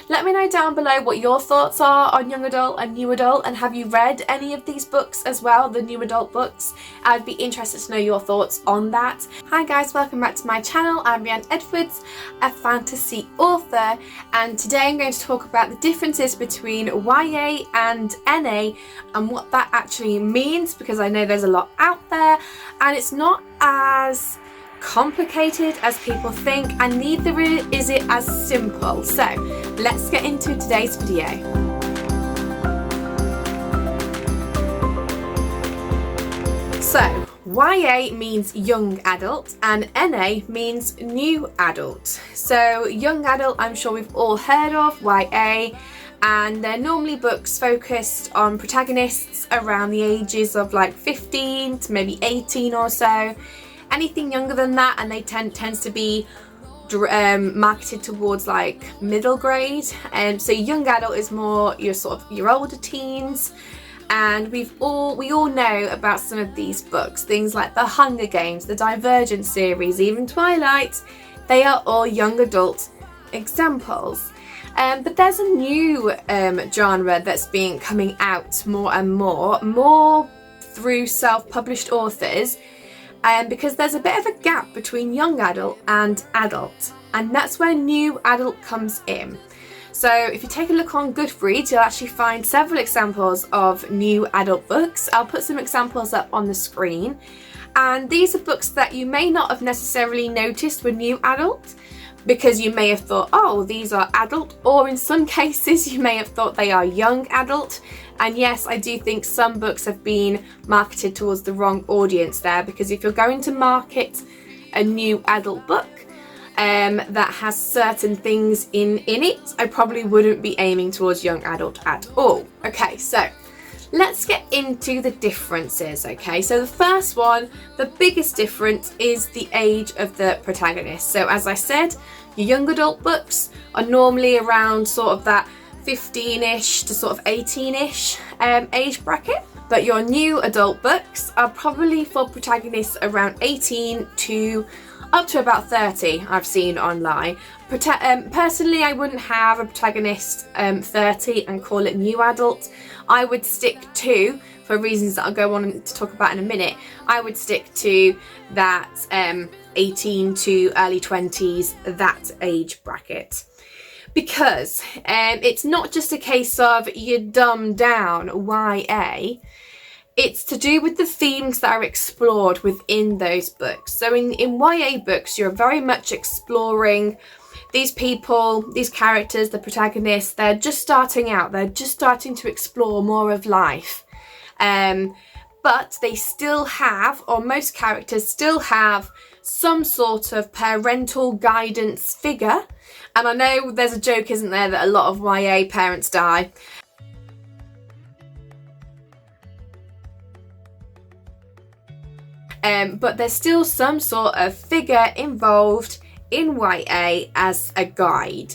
Let me know down below what your thoughts are on young adult and new adult, and have you read any of these books as well, the new adult books? I'd be interested to know your thoughts on that. Hi guys, welcome back to my channel. I'm Rhiannon Edwards, a fantasy author, and today I'm going to talk about the differences between YA and NA and what that actually means, because I know there's a lot out there and it's not as complicated as people think, and neither is it as simple. So let's get into today's video. So YA means young adult and NA means new adult. So young adult, I'm sure we've all heard of YA, and they're normally books focused on protagonists around the ages of like 15 to maybe 18 or so. Anything younger than that, and they tends to be marketed towards like middle grade. So young adult is more your older teens, and we all know about some of these books, things like the Hunger Games, the Divergent series, even Twilight. They are all young adult examples. But there's a new genre that's been coming out more and more through self-published authors. Because there's a bit of a gap between young adult and adult, and that's where new adult comes in. So if you take a look on Goodreads, you'll actually find several examples of new adult books. I'll put some examples up on the screen, and these are books that you may not have necessarily noticed were new adult, because you may have thought, oh, these are adult, or in some cases you may have thought they are young adult. And yes, I do think some books have been marketed towards the wrong audience there, because if you're going to market a new adult book that has certain things in it, I probably wouldn't be aiming towards young adult at all. Okay, so let's get into the differences. Okay, so the first one, the biggest difference, is the age of the protagonist. So as I said, your young adult books are normally around sort of that 15-ish to sort of 18-ish age bracket, but your new adult books are probably for protagonists around 18 to up to about 30, I've seen online. Personally, I wouldn't have a protagonist 30 and call it new adult. I would stick to, for reasons that I'll go on to talk about in a minute, I would stick to that 18 to early 20s, that age bracket. Because it's not just a case of you dumb down YA, it's to do with the themes that are explored within those books. So in YA books, you're very much exploring these people, these characters, the protagonists. They're just starting out, they're just starting to explore more of life. But they still have, or most characters still have, some sort of parental guidance figure. And I know there's a joke, isn't there, that a lot of YA parents die. But there's still some sort of figure involved in YA as a guide.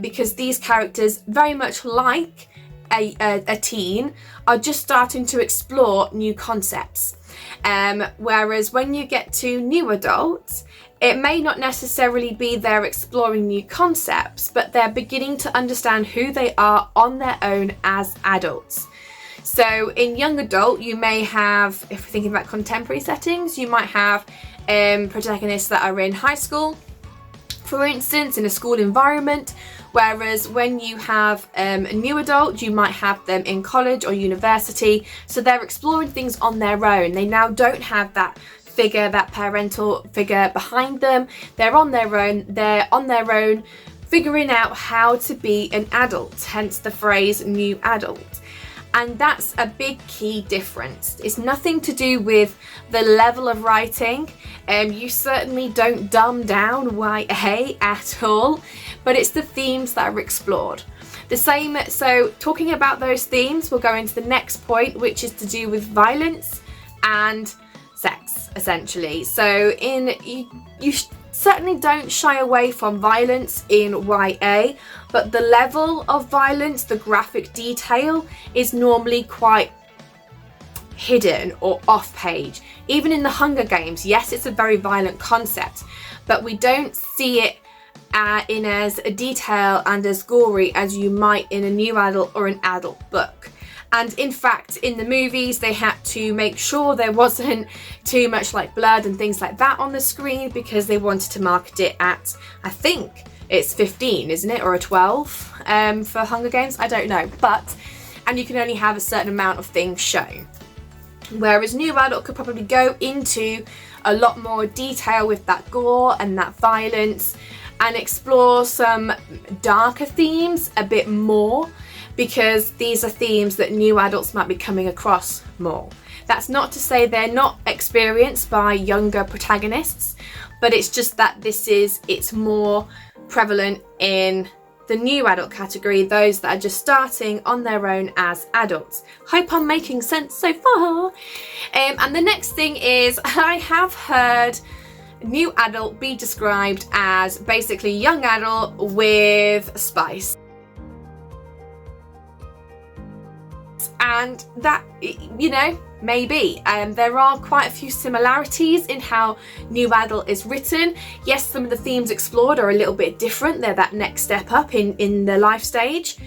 Because these characters, very much like a teen, are just starting to explore new concepts. Whereas when you get to new adults, it may not necessarily be they're exploring new concepts, but they're beginning to understand who they are on their own as adults. So in young adult, you may have, if we're thinking about contemporary settings, you might have protagonists that are in high school, for instance, in a school environment. Whereas when you have a new adult, you might have them in college or university. So they're exploring things on their own. They now don't have that figure, that parental figure behind them. They're on their own, figuring out how to be an adult, hence the phrase new adult. And that's a big key difference. It's nothing to do with the level of writing. You certainly don't dumb down YA at all, but it's the themes that are explored. The same, so talking about those themes, we'll go into the next point, which is to do with violence and sex, essentially. So you certainly don't shy away from violence in YA, but the level of violence, the graphic detail, is normally quite hidden or off page. Even in the Hunger Games, yes, it's a very violent concept, but we don't see it in as detail and as gory as you might in a new adult or an adult book. And in fact, in the movies, they had to make sure there wasn't too much like blood and things like that on the screen because they wanted to market it at, I think it's 15, isn't it? Or a 12 for Hunger Games? I don't know. And you can only have a certain amount of things shown. Whereas new adult could probably go into a lot more detail with that gore and that violence and explore some darker themes a bit more, because these are themes that new adults might be coming across more. That's not to say they're not experienced by younger protagonists, but it's just that it's more prevalent in the new adult category, those that are just starting on their own as adults. Hope I'm making sense so far. And the next thing is, I have heard new adult be described as basically young adult with spice. And that, you know, maybe. There are quite a few similarities in how new adult is written. Yes, some of the themes explored are a little bit different. They're that next step up in the life stage.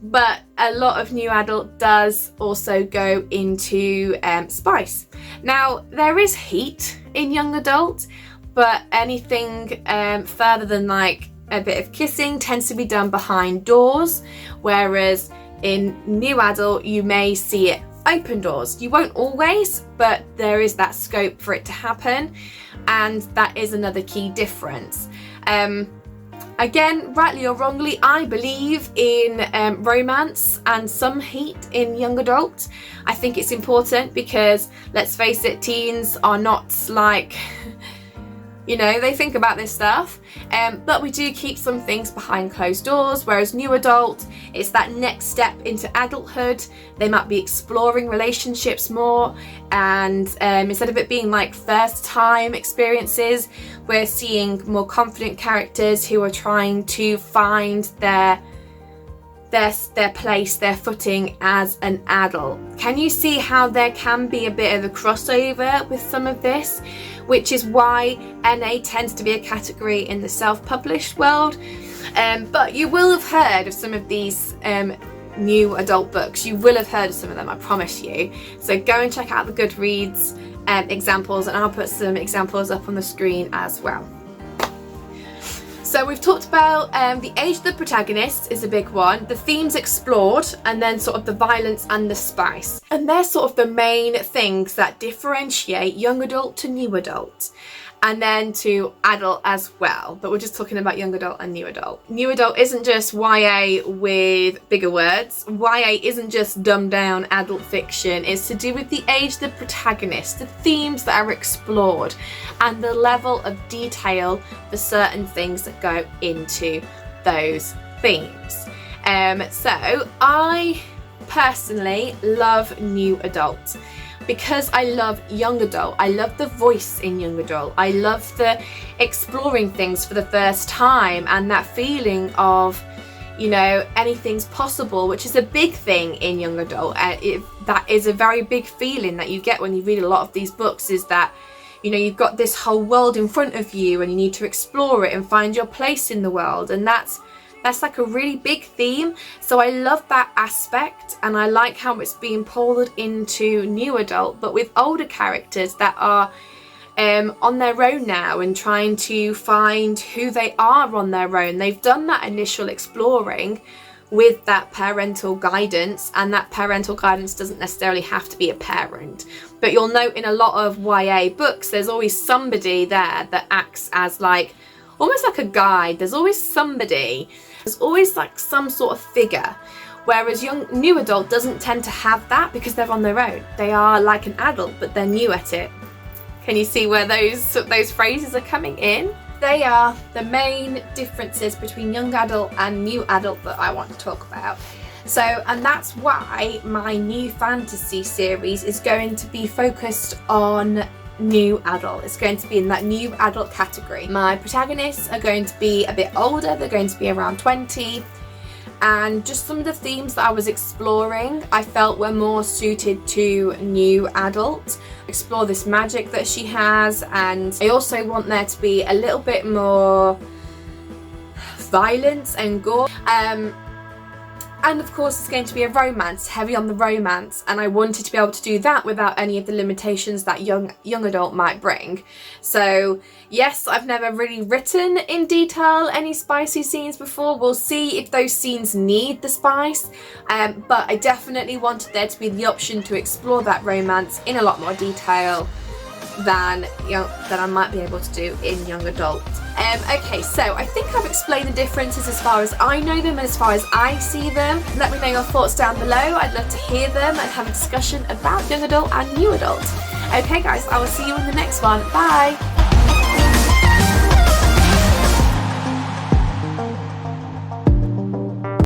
But a lot of new adult does also go into spice. Now, there is heat in young adult, but anything further than like a bit of kissing tends to be done behind doors, whereas in new adult you may see it open doors. You won't always, but there is that scope for it to happen, and that is another key difference. Again, rightly or wrongly, I believe in romance and some heat in young adult. I think it's important because, let's face it, teens are not like, you know, they think about this stuff, but we do keep some things behind closed doors, whereas new adult, it's that next step into adulthood. They might be exploring relationships more, and instead of it being like first time experiences, we're seeing more confident characters who are trying to find their place, their footing as an adult. Can you see how there can be a bit of a crossover with some of this? Which is why NA tends to be a category in the self-published world. But you will have heard of some of these new adult books. You will have heard of some of them, I promise you. So go and check out the Goodreads examples, and I'll put some examples up on the screen as well. So we've talked about the age of the protagonist is a big one, the themes explored, and then sort of the violence and the spice. And they're sort of the main things that differentiate young adult to new adult, and then to adult as well. But we're just talking about young adult and new adult. New adult isn't just YA with bigger words. YA isn't just dumbed down adult fiction. It's to do with the age of the protagonist, the themes that are explored, and the level of detail for certain things that go into those themes. So I personally love new adult because I love young adult. I love the voice in young adult. I love the exploring things for the first time and that feeling of, you know, anything's possible, which is a big thing in young adult. That is a very big feeling that you get when you read a lot of these books, is that, you know, you've got this whole world in front of you and you need to explore it and find your place in the world, and that's like a really big theme. So I love that aspect, and I like how it's being pulled into new adult, but with older characters that are on their own now and trying to find who they are on their own. They've done that initial exploring with that parental guidance, and that parental guidance doesn't necessarily have to be a parent. But you'll note in a lot of YA books, there's always somebody there that acts as like, almost like a guide. There's always somebody. There's always like some sort of figure. Whereas new adult doesn't tend to have that because they're on their own. They are like an adult, but they're new at it. Can you see where those phrases are coming in? They are the main differences between young adult and new adult that I want to talk about. So, and that's why my new fantasy series is going to be focused on new adult. It's going to be in that new adult category. My protagonists are going to be a bit older. They're going to be around 20. And just some of the themes that I was exploring I felt were more suited to new adult. Explore this magic that she has, and I also want there to be a little bit more violence and gore. And of course it's going to be a romance, heavy on the romance, and I wanted to be able to do that without any of the limitations that young adult might bring. So yes, I've never really written in detail any spicy scenes before. We'll see if those scenes need the spice, but I definitely wanted there to be the option to explore that romance in a lot more detail than I might be able to do in young adult. Okay, so I think I've explained the differences as far as I know them and as far as I see them. Let me know your thoughts down below. I'd love to hear them and have a discussion about young adult and new adult. Okay guys, I will see you in the next one. Bye!